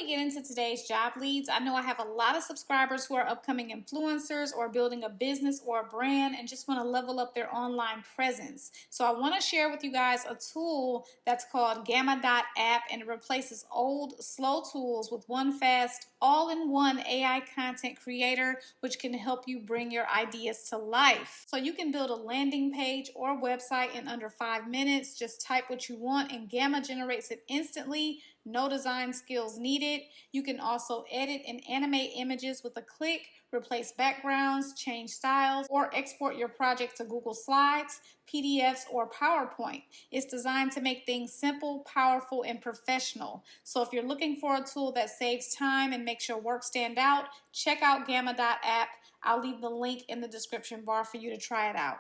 get into today's job leads, I know I have a lot of subscribers who are upcoming influencers or building a business or a brand and just want to level up their online presence. So I want to share with you guys a tool that's called Gamma.app, and it replaces old, slow tools with one fast, all-in-one AI content creator, which can help you bring your ideas to life. So you can build a landing page or website in under 5 minutes. Just type what you want and Gamma generates it instantly. No design skills needed. You can also edit and animate images with a click, replace backgrounds, change styles, or export your project to Google Slides, PDFs, or PowerPoint. It's designed to make things simple, powerful, and professional. So if you're looking for a tool that saves time and makes your work stand out, check out Gamma.app. I'll leave the link in the description bar for you to try it out.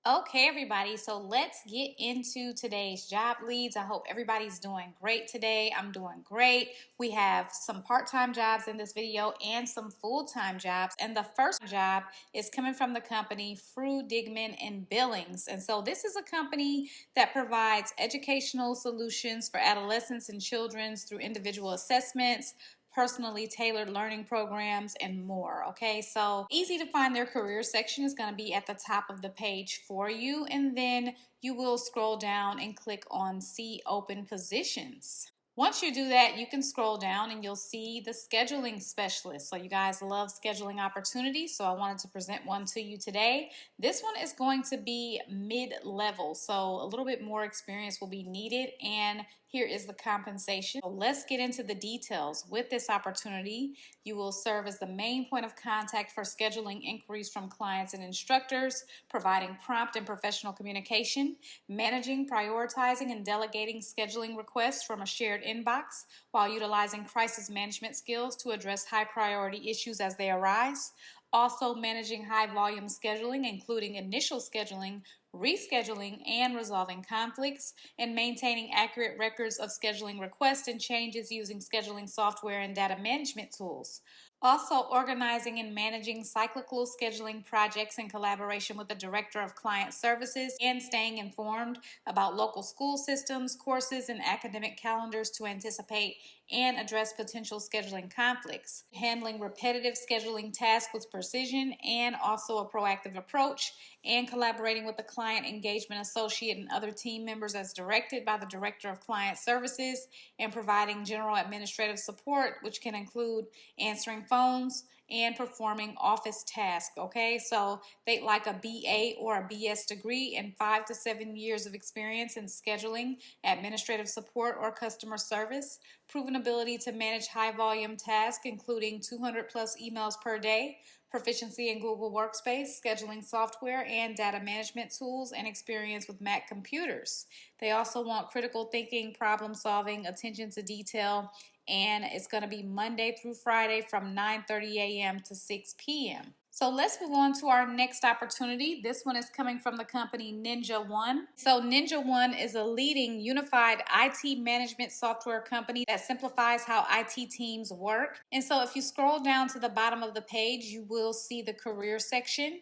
Okay, everybody, so let's get into today's job leads. I hope everybody's doing great today. I'm doing great. We have some part-time jobs in this video and some full-time jobs. And the first job is coming from the company Fru Digman and Billings. And so this is a company that provides educational solutions for adolescents and children through individual assessments, personally tailored learning programs, and more. Okay, so easy to find. Their career section is going to be at the top of the page for you, and then you will scroll down and click on see open positions. Once you do that, you can scroll down and you'll see the scheduling specialist. So you guys love scheduling opportunities, so I wanted to present one to you today. This one is going to be mid-level, so a little bit more experience will be needed, and here is the compensation. So let's get into the details. With this opportunity, you will serve as the main point of contact for scheduling inquiries from clients and instructors, providing prompt and professional communication, managing, prioritizing, and delegating scheduling requests from a shared inbox while utilizing crisis management skills to address high priority issues as they arise. Also managing high volume scheduling, including initial scheduling, rescheduling, and resolving conflicts, and maintaining accurate records of scheduling requests and changes using scheduling software and data management tools. Also, organizing and managing cyclical scheduling projects in collaboration with the Director of Client Services, and staying informed about local school systems, courses, and academic calendars to anticipate and address potential scheduling conflicts. Handling repetitive scheduling tasks with precision and also a proactive approach, and collaborating with the client engagement associate and other team members as directed by the Director of Client Services, and providing general administrative support, which can include answering phones and performing office tasks. Okay, so they like a BA or a BS degree and 5 to 7 years of experience in scheduling, administrative support, or customer service, proven ability to manage high volume tasks including 200 plus emails per day, proficiency in Google Workspace, scheduling software, and data management tools, and experience with Mac computers. They also want critical thinking, problem solving, attention to detail, and it's going to be Monday through Friday from 9:30 a.m. to 6 p.m. So let's move on to our next opportunity. This one is coming from the company NinjaOne. So NinjaOne is a leading unified IT management software company that simplifies how IT teams work. And so if you scroll down to the bottom of the page, you will see the career section.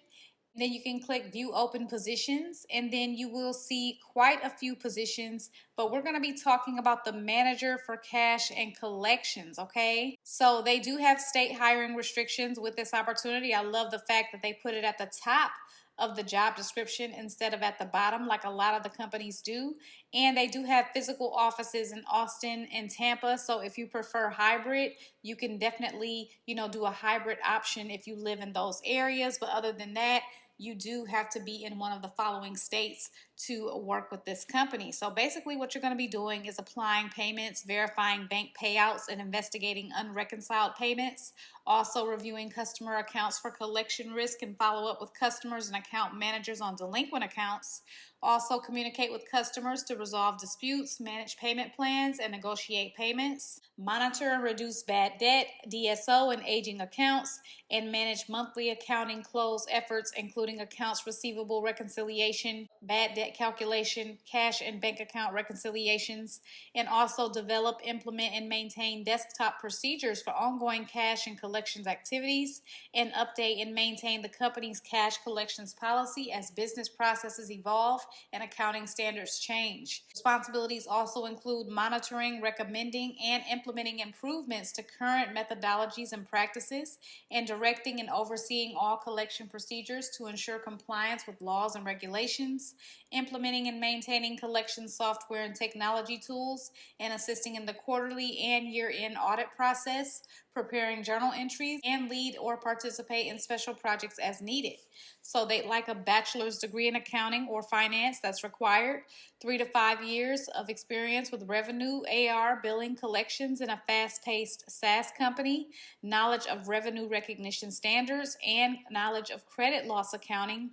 Then you can click view open positions, and then you will see quite a few positions, but we're going to be talking about the manager for cash and collections. Okay, so they do have state hiring restrictions with this opportunity. I love the fact that they put it at the top of the job description instead of at the bottom like a lot of the companies do. And they do have physical offices in Austin and Tampa, so if you prefer hybrid, you can definitely do a hybrid option if you live in those areas. But other than that, you do have to be in one of the following states to work with this company. So basically what you're going to be doing is applying payments, verifying bank payouts, and investigating unreconciled payments. Also reviewing customer accounts for collection risk and follow up with customers and account managers on delinquent accounts. Also communicate with customers to resolve disputes, manage payment plans, and negotiate payments. Monitor and reduce bad debt, DSO, and aging accounts, and manage monthly accounting close efforts, including accounts receivable reconciliation, bad debt debt calculation, cash and bank account reconciliations, and also develop, implement, and maintain desktop procedures for ongoing cash and collections activities, and update and maintain the company's cash collections policy as business processes evolve and accounting standards change. Responsibilities also include monitoring, recommending, and implementing improvements to current methodologies and practices, and directing and overseeing all collection procedures to ensure compliance with laws and regulations, implementing and maintaining collection software and technology tools, and assisting in the quarterly and year-end audit process, preparing journal entries, and lead or participate in special projects as needed. So they'd like a bachelor's degree in accounting or finance, that's required, 3 to 5 years of experience with revenue, AR, billing, collections in a fast-paced SaaS company, knowledge of revenue recognition standards, and knowledge of credit loss accounting,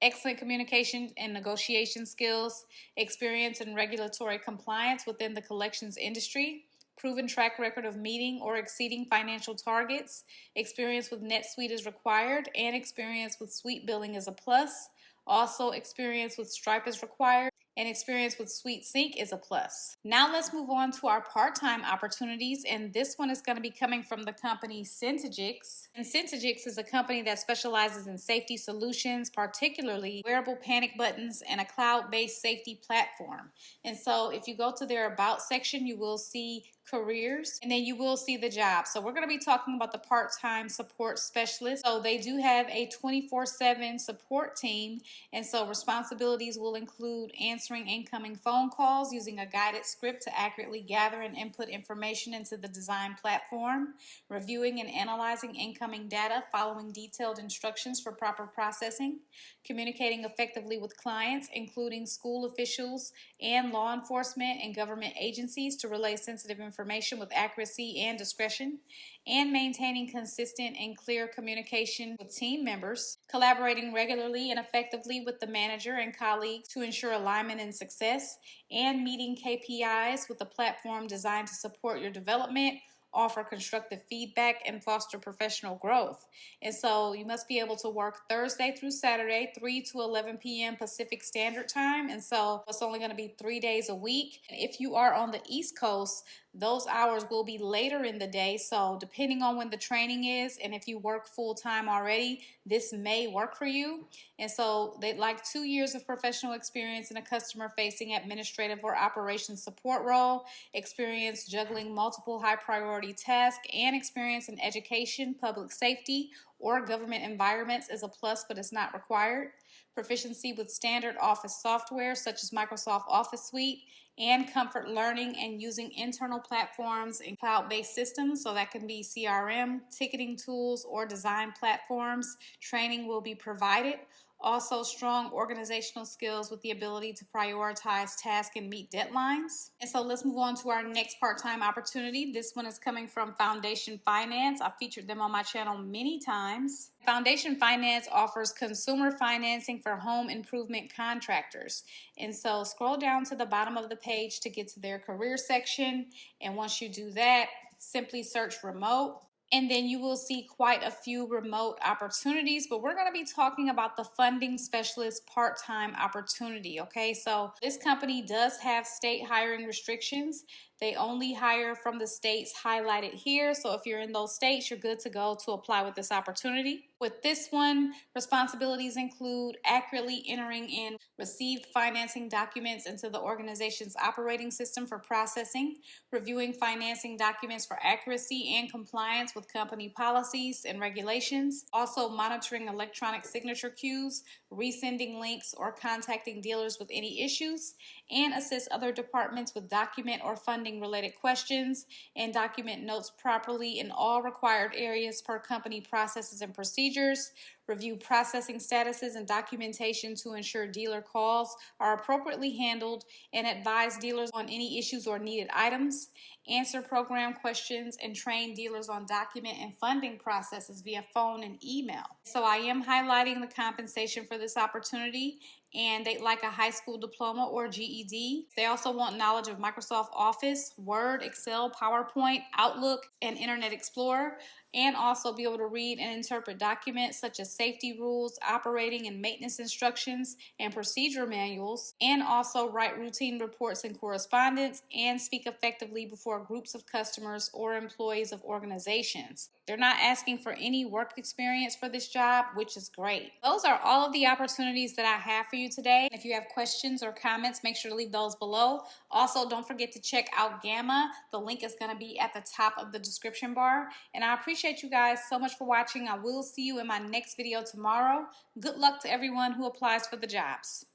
excellent communication and negotiation skills, experience in regulatory compliance within the collections industry, proven track record of meeting or exceeding financial targets, experience with NetSuite is required, and experience with suite billing is a plus. Also, experience with Stripe is required, and experience with Suite Sync is a plus. Now let's move on to our part-time opportunities, and this one is going to be coming from the company Syntagix. And Syntagix is a company that specializes in safety solutions, particularly wearable panic buttons and a cloud-based safety platform. And so if you go to their About section, you will see careers, and then you will see the job. So we're going to be talking about the part-time support specialist. So they do have a 24/7 support team, and so responsibilities will include answering incoming phone calls using a guided script to accurately gather and input information into the design platform, reviewing and analyzing incoming data, following detailed instructions for proper processing, communicating effectively with clients, including school officials and law enforcement and government agencies, to relay sensitive information with accuracy and discretion, and maintaining consistent and clear communication with team members, collaborating regularly and effectively with the manager and colleagues to ensure alignment and success, and meeting KPIs with a platform designed to support your development, offer constructive feedback, and foster professional growth. And so you must be able to work Thursday through Saturday, 3 to 11 p.m. Pacific Standard Time. And so it's only going to be 3 days a week. And if you are on the East Coast, those hours will be later in the day. So depending on when the training is, and if you work full time already, this may work for you. And so they'd like 2 years of professional experience in a customer facing administrative or operations support role, experience juggling multiple high priority tasks, and experience in education, public safety, or government environments is a plus, but it's not required. Proficiency with standard office software such as Microsoft Office Suite, and comfort learning and using internal platforms and cloud-based systems, so that can be CRM, ticketing tools, or design platforms. Training will be provided. Also, strong organizational skills with the ability to prioritize tasks and meet deadlines. And so let's move on to our next part-time opportunity. This one is coming from Foundation Finance. I've featured them on my channel many times. Foundation Finance offers consumer financing for home improvement contractors. And so scroll down to the bottom of the page to get to their career section. And once you do that, simply search remote. And then you will see quite a few remote opportunities, but we're going to be talking about the funding specialist part-time opportunity. Okay, so this company does have state hiring restrictions. They only hire from the states highlighted here. So if you're in those states, you're good to go to apply with this opportunity. With this one, responsibilities include accurately entering in received financing documents into the organization's operating system for processing, reviewing financing documents for accuracy and compliance with company policies and regulations, also monitoring electronic signature queues, resending links, or contacting dealers with any issues, and assist other departments with document or funding related questions, and document notes properly in all required areas per company processes and procedures, review processing statuses and documentation to ensure dealer calls are appropriately handled, and advise dealers on any issues or needed items, answer program questions, and train dealers on document and funding processes via phone and email. So I am highlighting the compensation for this opportunity, and they'd like a high school diploma or GED. They also want knowledge of Microsoft Office, Word, Excel, PowerPoint, Outlook, and Internet Explorer. and also be able to read and interpret documents such as safety rules, operating and maintenance instructions, and procedure manuals, and also write routine reports and correspondence, and speak effectively before groups of customers or employees of organizations. They're not asking for any work experience for this job, which is great. Those are all of the opportunities that I have for you today. If you have questions or comments, make sure to leave those below. Also, don't forget to check out Gamma. The link is going to be at the top of the description bar. And I appreciate you guys so much for watching. I will see you in my next video tomorrow. Good luck to everyone who applies for the jobs.